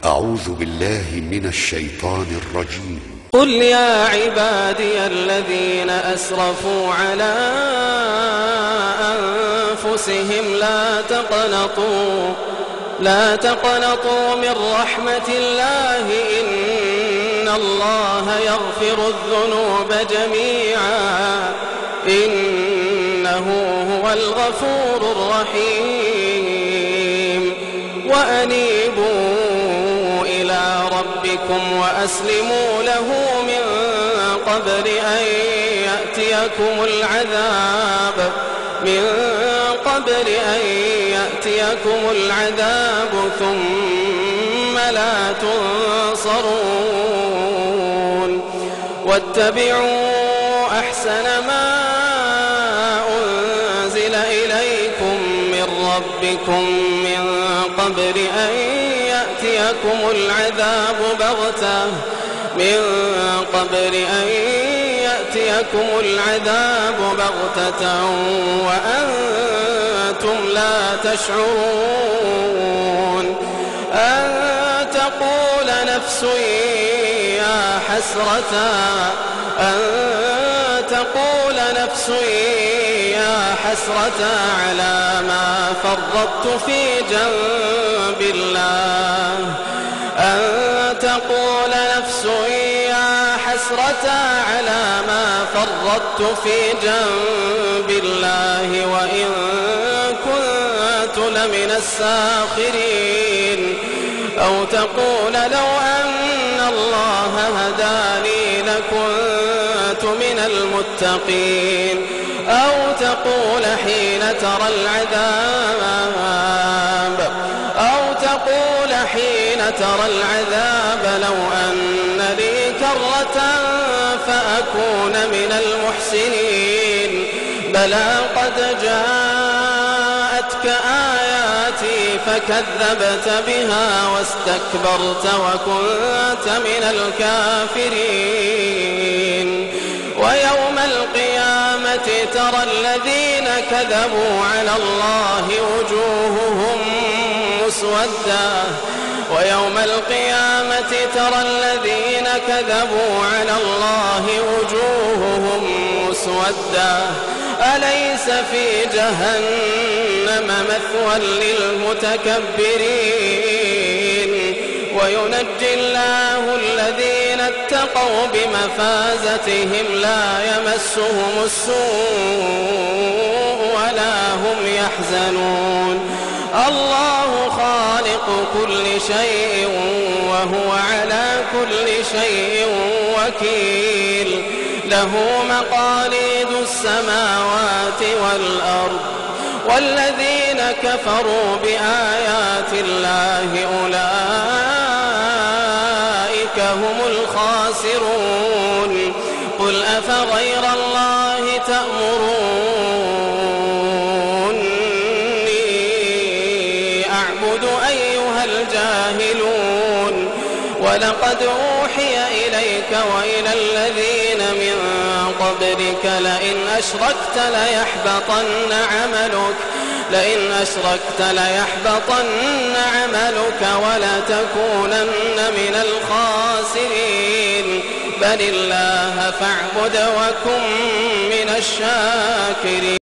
أعوذ بالله من الشيطان الرجيم. قل يا عبادي الذين أسرفوا على أنفسهم لا تقنطوا من رحمة الله، إن الله يغفر الذنوب جميعا إنه هو الغفور الرحيم. وأنيبوا إلى ربكم وأسلموا له من قبل أن يأتيكم العذاب ثم لا تنصرون. واتبعوا أحسن ما أنزل إليكم من ربكم من قبل أن يأتيكم العذاب بغتة وأنتم لا تشعرون. أن تقول نفس يا حسرة على ما فرطت في جنب الله. أن تقول نفس يا حسرة على ما فرطت في جنب الله وإن كنت لمن الساخرين. أو تقول لو أن الله هداني لكنت من المتقين. أو تقول حين ترى العذاب لو أن لي كرة فأكون من المحسنين. بلى قد جاءتك آياتي فكذبت بها واستكبرت وكنت من الكافرين. ويوم القيامة ترى الذين كذبوا على الله وجوههم مسودة أليس في جهنم مثوى للمتكبرين. وينجي الله الذين اتقوا بمفازتهم لا يمسهم السوء ولا هم يحزنون. الله خالق كل شيء وهو على كل شيء وكيل. له مقاليد السماوات والأرض. والذين كفروا بآيات الله أولئك هم الخاسرون. قل أفغير الله تأمروني أعبد أيها الجاهلون. ولقد أوحي إليك وإلى الذين من قبلك لئن أشركت ليحبطن عملك ولتكونن من الخاسرين. بل الله فاعبد وكن من الشاكرين.